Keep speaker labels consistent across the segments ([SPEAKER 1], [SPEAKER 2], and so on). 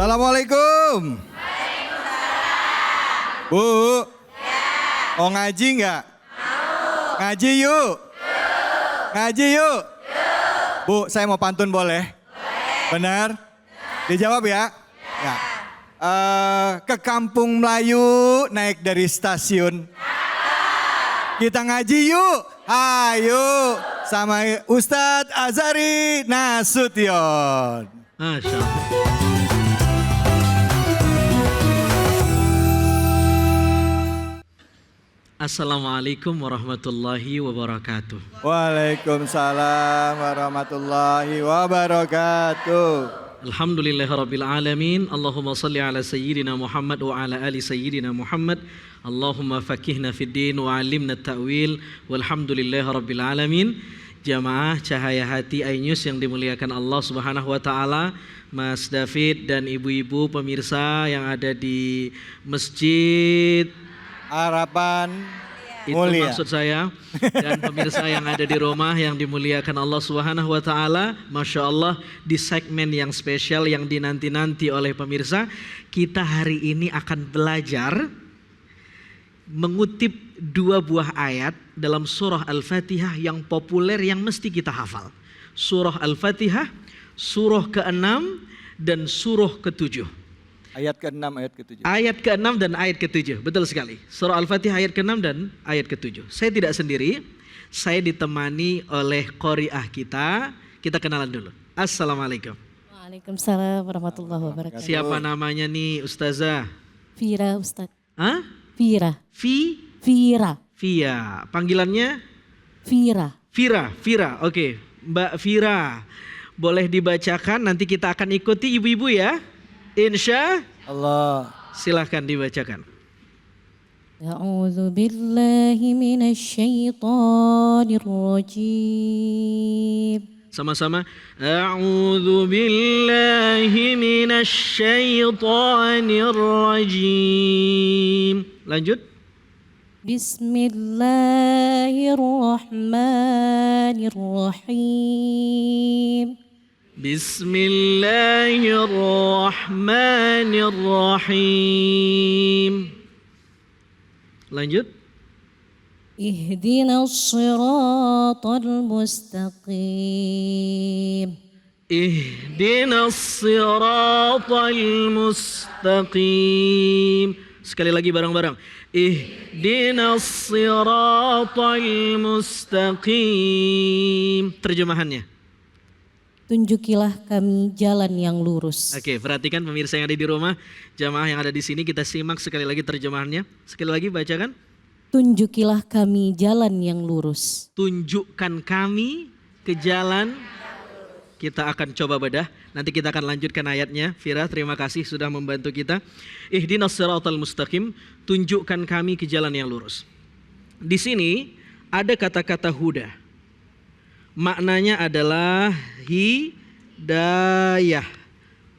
[SPEAKER 1] Assalamualaikum. Bu, mau ngaji nggak? Ngaji yuk. Ngaji yuk. Bu, saya mau pantun boleh? Benar? Dijawab ya? Ya. Ke Kampung Melayu naik dari stasiun. Kita ngaji yuk. Ayo sama Ustadz Azhari Nasution.
[SPEAKER 2] Masya Allah. Assalamualaikum warahmatullahi wabarakatuh.
[SPEAKER 1] Waalaikumsalam warahmatullahi wabarakatuh.
[SPEAKER 2] Alhamdulillahirabbil alamin. Allahumma salli ala sayyidina Muhammad wa ala ali sayyidina Muhammad. Allahumma faqihna fid din wa 'allimna at-ta'wil. Walhamdulillahirabbil alamin. Jamaah Cahaya Hati iNews yang dimuliakan Allah Subhanahu wa taala, Mas David dan ibu-ibu pemirsa yang ada di Masjid
[SPEAKER 1] Harapan
[SPEAKER 2] itu
[SPEAKER 1] mulia.
[SPEAKER 2] maksud saya, dan pemirsa yang ada di rumah yang dimuliakan Allah Subhanahu wa taala. Masya Allah, di segmen yang spesial yang dinanti-nanti oleh pemirsa, kita hari ini akan belajar mengutip dua buah ayat dalam surah Al-Fatihah yang populer yang mesti kita hafal. Surah Al-Fatihah, surah ke-6 dan surah ke-7.
[SPEAKER 1] Ayat ke-6, ayat ke-7.
[SPEAKER 2] Ayat ke-6 dan ayat ke-7, betul sekali. Surah Al-Fatihah ayat ke-6 dan ayat ke-7. Saya tidak sendiri, saya ditemani oleh qori'ah kita. Kita kenalan dulu. Assalamualaikum.
[SPEAKER 3] Waalaikumsalam warahmatullahi wabarakatuh.
[SPEAKER 2] Siapa namanya nih Ustazah?
[SPEAKER 3] Vira Ustadz.
[SPEAKER 2] Hah?
[SPEAKER 3] Vira. Vira.
[SPEAKER 2] Via. Panggilannya?
[SPEAKER 3] Vira.
[SPEAKER 2] Vira. Oke. Mbak Vira. Boleh dibacakan, nanti kita akan ikuti ibu-ibu ya. Insya
[SPEAKER 1] Allah.
[SPEAKER 2] Silahkan dibacakan.
[SPEAKER 3] A'udzu billahi minasy syaithanir rajim.
[SPEAKER 2] Sama-sama. A'udzu billahi minasy syaithanir rajim. Lanjut.
[SPEAKER 3] Bismillahirrahmanirrahim.
[SPEAKER 2] Bismillahirrahmanirrahim. Lanjut.
[SPEAKER 3] Ihdinas siratal mustaqim.
[SPEAKER 2] Ihdinas siratal mustaqim. Sekali lagi bareng-bareng. Ihdinas siratal mustaqim. Terjemahannya.
[SPEAKER 3] Tunjukilah kami jalan yang lurus.
[SPEAKER 2] Oke, perhatikan pemirsa yang ada di rumah, jamaah yang ada di sini, kita simak sekali lagi terjemahannya. Sekali lagi bacakan.
[SPEAKER 3] Tunjukilah kami jalan yang lurus.
[SPEAKER 2] Tunjukkan kami ke jalan. Kita akan coba bedah. Nanti kita akan lanjutkan ayatnya. Vira, terima kasih sudah membantu kita. Ihdinas siratal mustaqim. Tunjukkan kami ke jalan yang lurus. Di sini ada kata-kata huda. Maknanya adalah hidayah,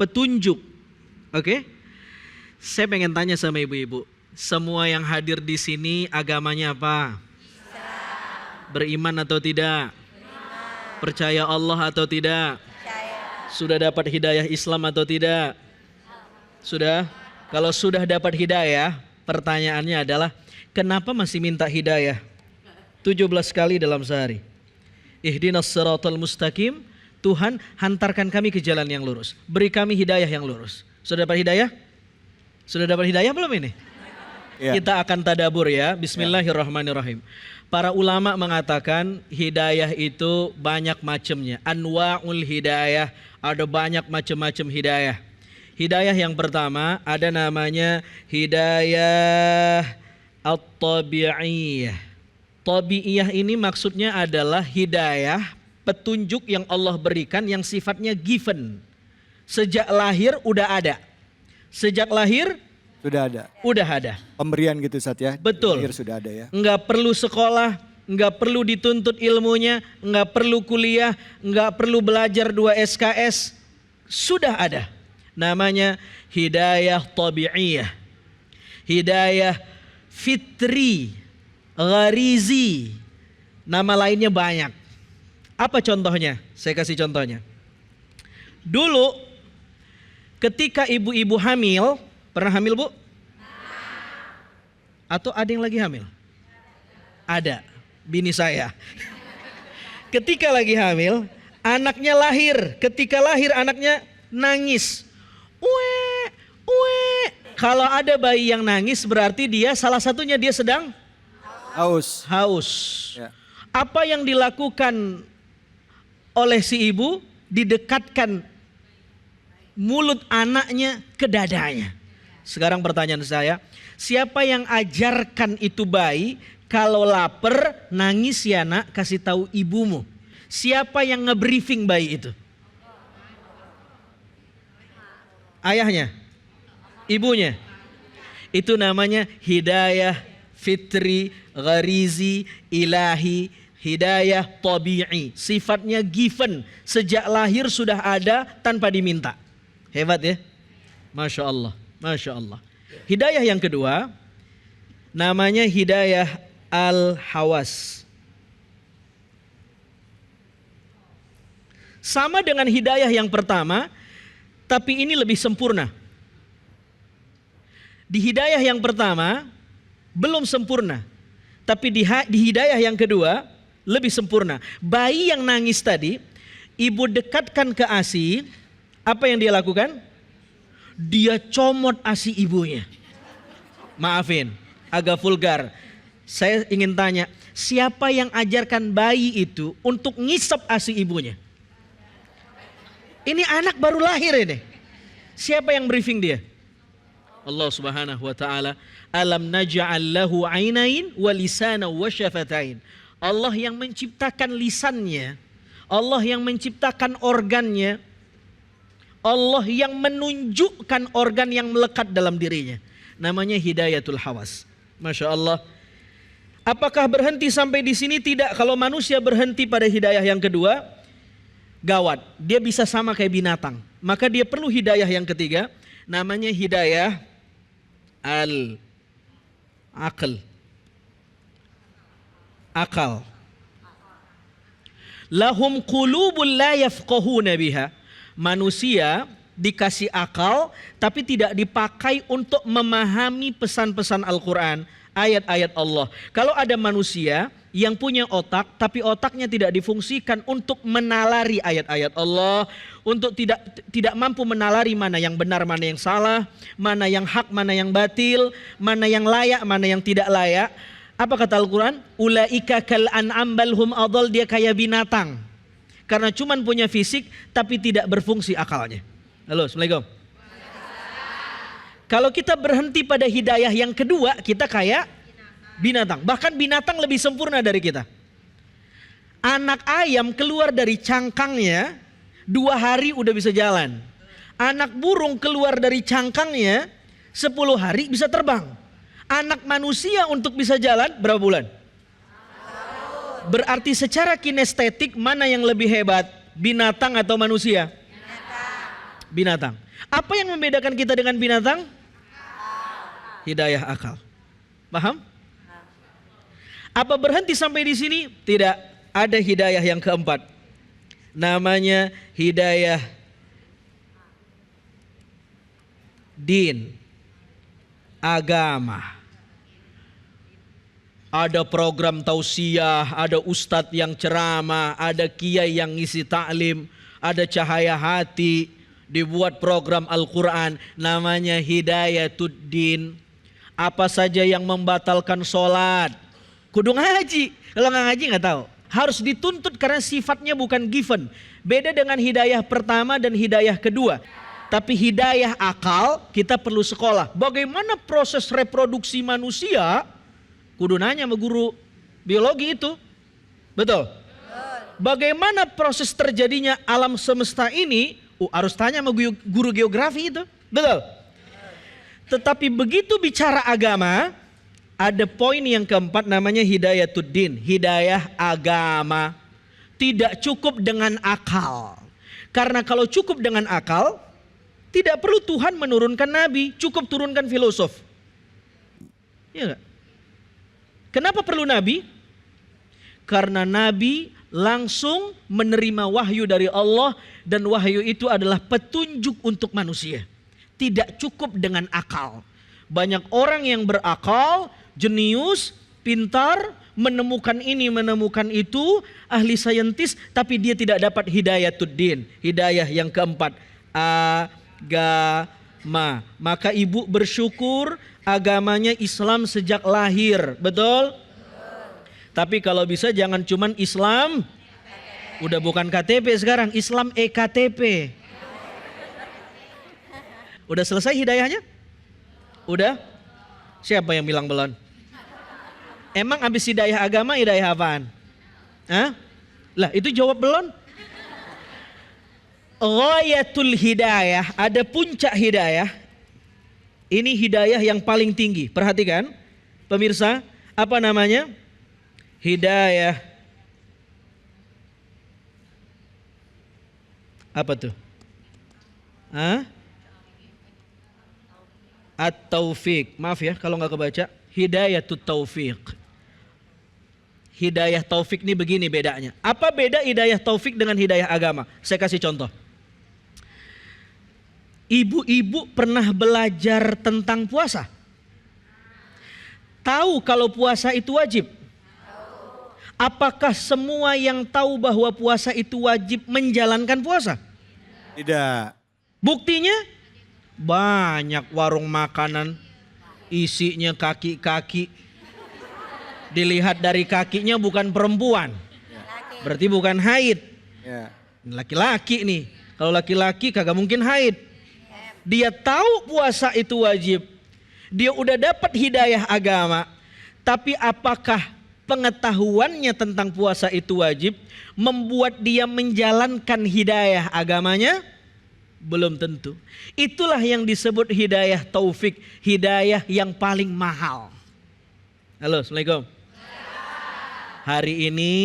[SPEAKER 2] petunjuk. Oke? Saya pengen tanya sama ibu-ibu. Semua yang hadir di sini agamanya apa? Beriman atau tidak? Percaya Allah atau tidak? Sudah dapat hidayah Islam atau tidak? Sudah? Kalau sudah dapat hidayah, pertanyaannya adalah kenapa masih minta hidayah? 17 kali dalam sehari. Ihdinas siratal mustaqim. Tuhan, hantarkan kami ke jalan yang lurus. Beri kami hidayah yang lurus. Sudah dapat hidayah? Sudah dapat hidayah belum ini? Ya. Kita akan tadabur ya. Bismillahirrahmanirrahim. Para ulama mengatakan hidayah itu banyak macamnya. Anwa'ul hidayah, ada banyak macam-macam hidayah. Hidayah yang pertama ada namanya hidayah at-tabi'iyah. Tabi'iyah ini maksudnya adalah hidayah, petunjuk yang Allah berikan yang sifatnya given. Sejak lahir udah ada. Sejak lahir
[SPEAKER 1] sudah ada.
[SPEAKER 2] Udah ada.
[SPEAKER 1] Pemberian gitu Ustaz ya.
[SPEAKER 2] Betul.
[SPEAKER 1] Lahir sudah ada ya.
[SPEAKER 2] Enggak perlu sekolah, enggak perlu dituntut ilmunya, enggak perlu kuliah, enggak perlu belajar 2 SKS. Sudah ada. Namanya hidayah tabi'iyah. Hidayah fitri, gharizi. Nama lainnya banyak. Apa contohnya? Saya kasih contohnya. Dulu Ketika ibu-ibu hamil, pernah hamil Bu? Atau ada yang lagi hamil? Ada, bini saya. Ketika lagi hamil, anaknya lahir. Ketika lahir anaknya nangis. Uwe, uwe. Kalau ada bayi yang nangis berarti dia salah satunya dia sedang
[SPEAKER 1] Haus.
[SPEAKER 2] haus.
[SPEAKER 1] Ya.
[SPEAKER 2] Apa yang dilakukan oleh si ibu? Didekatkan mulut anaknya ke dadanya. Sekarang pertanyaan saya, siapa yang ajarkan itu bayi kalau lapar nangis ya nak kasih tahu ibumu? Siapa yang ngebriefing bayi itu? Ayahnya? Ibunya? Itu namanya hidayah fitri, gharizi, ilahi, hidayah tabi'i. Sifatnya given, sejak lahir sudah ada tanpa diminta. Hebat ya? Masya Allah, Masya Allah. Hidayah yang kedua namanya hidayah al-hawas. Sama dengan hidayah yang pertama, tapi ini lebih sempurna. Di hidayah yang pertama belum sempurna, tapi di hidayah yang kedua lebih sempurna. Bayi yang nangis tadi, ibu dekatkan ke ASI, apa yang dia lakukan? Dia comot ASI ibunya. Maafin, agak vulgar. Saya ingin tanya, siapa yang ajarkan bayi itu untuk ngisap ASI ibunya? Ini anak baru lahir ini. Siapa yang briefing dia? Allah Subhanahu wa taala, alam naj'al lahu 'ainain wa lisana wa syafatain. Allah yang menciptakan lisannya, Allah yang menciptakan organnya, Allah yang menunjukkan organ yang melekat dalam dirinya. Namanya hidayatul hawas. Masya Allah. Apakah berhenti sampai di sini? Tidak. Kalau manusia berhenti pada hidayah yang kedua, gawat. Dia bisa sama kayak binatang. Maka dia perlu hidayah yang ketiga. Namanya hidayah al-aql. Akal. Lahum qulubun la yafqahuna biha. Manusia dikasih akal tapi tidak dipakai untuk memahami pesan-pesan Al-Quran, ayat-ayat Allah. Kalau ada manusia yang punya otak tapi otaknya tidak difungsikan untuk menalari ayat-ayat Allah, untuk tidak mampu menalari mana yang benar, mana yang salah, mana yang hak, mana yang batil, mana yang layak, mana yang tidak layak. Apa kata Al-Quran? Ulaika kal an'am bal hum adall. Dia kayak binatang. Karena cuman punya fisik tapi tidak berfungsi akalnya. Halo, Assalamualaikum. Kalau kita berhenti pada hidayah yang kedua, kita kayak binatang. Bahkan binatang lebih sempurna dari kita. Anak ayam keluar dari cangkangnya 2 hari udah bisa jalan. Anak burung keluar dari cangkangnya 10 hari bisa terbang. Anak manusia untuk bisa jalan berapa bulan? Berarti secara kinestetik mana yang lebih hebat? Binatang atau manusia? Binatang. Apa yang membedakan kita dengan binatang? Hidayah akal. Paham? Apa berhenti sampai di sini? Tidak. Ada hidayah yang keempat. Namanya hidayah din. Agama. Ada program tausiah, ada ustadz yang ceramah, ada kiai yang ngisi taklim, ada cahaya hati, dibuat program Al-Quran, namanya Hidayatuddin. Apa saja yang membatalkan sholat, kudu ngaji. Kalau nggak ngaji nggak tahu. Harus dituntut karena sifatnya bukan given. Beda dengan hidayah pertama dan hidayah kedua. Tapi hidayah akal kita perlu sekolah. Bagaimana proses reproduksi manusia? Kudu nanya sama guru biologi itu. Betul? Bagaimana proses terjadinya alam semesta ini? Harus tanya sama guru geografi itu. Betul? Tetapi begitu bicara agama, ada poin yang keempat namanya hidayatuddin. Hidayah agama. Tidak cukup dengan akal. Karena kalau cukup dengan akal, tidak perlu Tuhan menurunkan nabi. Cukup turunkan filosof. Iya gak? Kenapa perlu nabi? Karena nabi langsung menerima wahyu dari Allah dan wahyu itu adalah petunjuk untuk manusia. tidak cukup dengan akal. Banyak orang yang berakal, jenius, pintar, menemukan ini, menemukan itu, ahli saintis, tapi dia tidak dapat hidayatuddin, hidayah yang keempat, agama. Maka ibu bersyukur agamanya Islam sejak lahir, betul? Tapi kalau bisa jangan cuman Islam, udah bukan KTP sekarang, Islam EKTP. Udah selesai hidayahnya? Udah? Siapa yang bilang belum? Emang habis hidayah agama, hidayah apaan? Hah? Lah itu jawab belum? Ghayatul hidayah, ada puncak hidayah. Ini hidayah yang paling tinggi. Perhatikan, pemirsa, apa namanya? Hidayah. Apa tuh? Hah? At-taufiq. Maaf ya kalau nggak kebaca. Hidayatut taufiq. Hidayah taufik ini begini bedanya. Apa beda hidayah taufik dengan hidayah agama? Saya kasih contoh. Ibu-ibu pernah belajar tentang puasa? Tahu kalau puasa itu wajib? Apakah semua yang tahu bahwa puasa itu wajib menjalankan puasa?
[SPEAKER 1] Tidak.
[SPEAKER 2] Buktinya banyak warung makanan isinya kaki-kaki. Dilihat dari kakinya bukan perempuan. Berarti bukan haid.
[SPEAKER 1] Ya.
[SPEAKER 2] Laki-laki nih. Kalau laki-laki kagak mungkin haid. Dia tahu puasa itu wajib. Dia udah dapat hidayah agama. Tapi apakah pengetahuannya tentang puasa itu wajib membuat dia menjalankan hidayah agamanya? Belum tentu. Itulah yang disebut hidayah taufik. Hidayah yang paling mahal. Halo, Assalamualaikum. Hari ini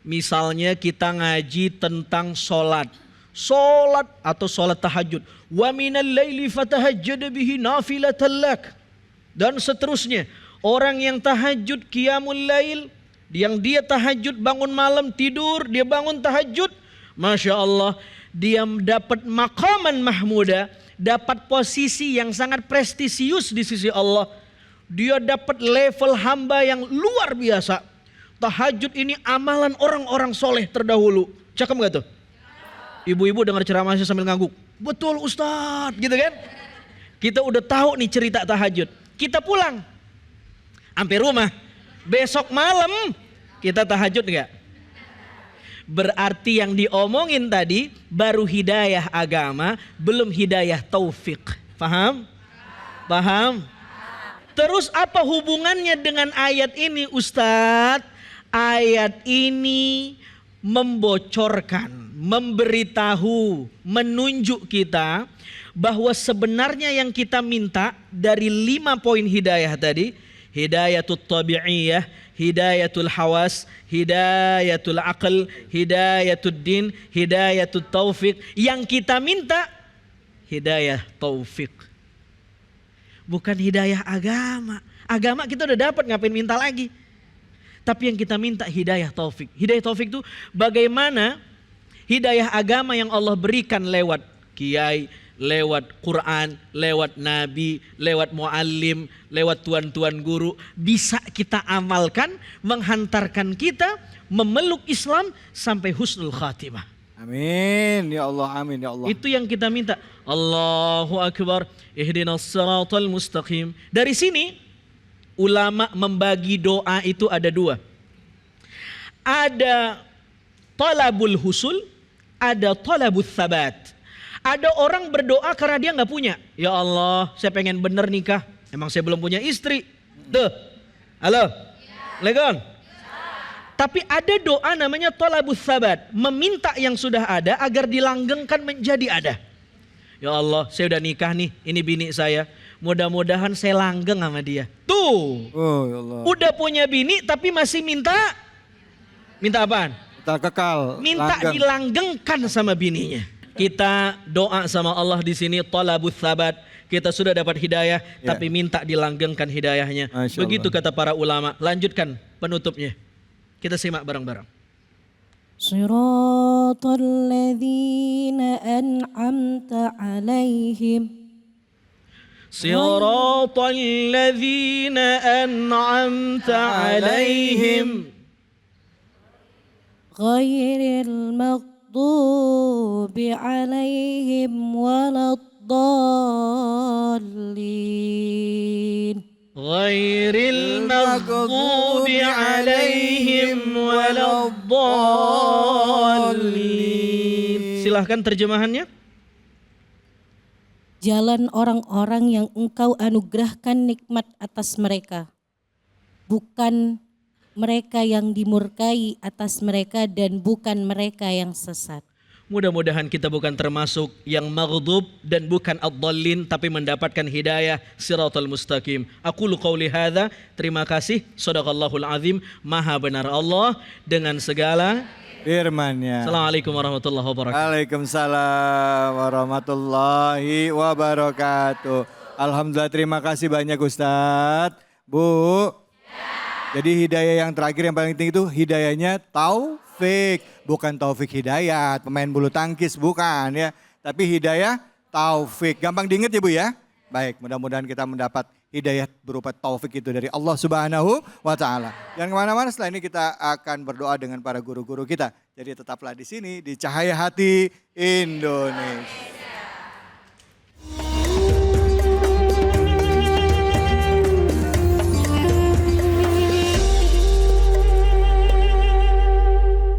[SPEAKER 2] misalnya kita ngaji tentang sholat. Sholat atau sholat tahajud. Wa minal laili fatahajjad bihi nafilatan lak. Dan seterusnya. Orang yang tahajud qiyamul lail. Yang dia tahajud bangun malam tidur. Dia bangun tahajud. Masya Allah. Dia dapat maqaman mahmuda. Dapat posisi yang sangat prestisius di sisi Allah. Dia dapat level hamba yang luar biasa. Tahajud ini amalan orang-orang soleh terdahulu. Cakep gak tuh? Ibu-ibu dengar ceramahnya sambil ngangguk. Betul Ustadz, gitu kan? Kita udah tahu nih cerita tahajud. Kita pulang. Sampai rumah. Besok malam kita tahajud gak? Berarti yang diomongin tadi baru hidayah agama, belum hidayah taufik. Paham? Paham? Terus apa hubungannya dengan ayat ini Ustadz? Ayat ini membocorkan, memberitahu, menunjuk kita bahwa sebenarnya yang kita minta dari 5 poin hidayah tadi, hidayatul tabi'iyah, hidayatul hawas, hidayatul aql, hidayatul din, hidayatul taufik, yang kita minta hidayah taufik. Bukan hidayah agama. Agama kita udah dapat, ngapain minta lagi? Tapi yang kita minta hidayah taufik. Hidayah taufik itu bagaimana hidayah agama yang Allah berikan lewat kiai, lewat Quran, lewat nabi, lewat muallim, lewat tuan-tuan guru. Bisa kita amalkan, menghantarkan kita memeluk Islam sampai husnul khatimah.
[SPEAKER 1] Amin ya Allah, amin ya Allah.
[SPEAKER 2] Itu yang kita minta. Allahu Akbar. Ihdinas siratal mustaqim. Dari sini ulama membagi doa itu ada 2. Ada talabul husul, ada talabul thabat. Ada orang berdoa karena dia nggak punya. Ya Allah, saya pengen bener nikah. Emang saya belum punya istri. Tuh. Halo. Legon. Tapi ada doa namanya talabul thabat. Meminta yang sudah ada agar dilanggengkan menjadi ada. Ya Allah, saya udah nikah nih. Ini bini saya. Mudah-mudahan saya langgeng sama dia. Tuh.
[SPEAKER 1] Oh ya Allah.
[SPEAKER 2] Udah punya bini tapi masih minta apaan?
[SPEAKER 1] Kita kekal.
[SPEAKER 2] Minta
[SPEAKER 1] langgeng.
[SPEAKER 2] dilanggengkan sama bininya. Kita doa sama Allah di sini talabut tsabat. Kita sudah dapat hidayah tapi minta dilanggengkan hidayahnya.
[SPEAKER 1] Masya
[SPEAKER 2] Begitu
[SPEAKER 1] Allah.
[SPEAKER 2] kata para ulama. Lanjutkan penutupnya. Kita simak bareng-bareng.
[SPEAKER 3] صراط الذين أنعمت عليهم
[SPEAKER 2] Siratal ladzina an'amta alaihim.
[SPEAKER 3] Ghairil maghdubi alaihim waladdallin.
[SPEAKER 2] Ghairil maghdubi alaihim waladdallin. Silahkan terjemahannya.
[SPEAKER 3] Jalan orang-orang yang Engkau anugerahkan nikmat atas mereka, bukan mereka yang dimurkai atas mereka dan bukan mereka yang sesat.
[SPEAKER 2] Mudah-mudahan kita bukan termasuk yang maghdub dan bukan ad-dhallin, tapi mendapatkan hidayah siratal mustaqim. Aqulu qauli hadza, terima kasih. Shadaqallahul azim, maha benar Allah dengan segala
[SPEAKER 1] Firman-Nya.
[SPEAKER 2] Assalamualaikum warahmatullahi wabarakatuh.
[SPEAKER 1] Waalaikumsalam warahmatullahi wabarakatuh. Alhamdulillah, terima kasih banyak Ustadz. Bu. Jadi hidayah yang terakhir yang paling penting itu hidayahnya taufik. Bukan taufik hidayat, pemain bulu tangkis bukan ya. Tapi hidayah taufik. Gampang diingat ya Bu ya. Baik, mudah-mudahan kita mendapat hidayah berupa taufik itu dari Allah Subhanahu wa Ta'ala. Jangan kemana-mana, setelah ini kita akan berdoa dengan para guru-guru kita. Jadi tetaplah di sini di Cahaya Hati Indonesia.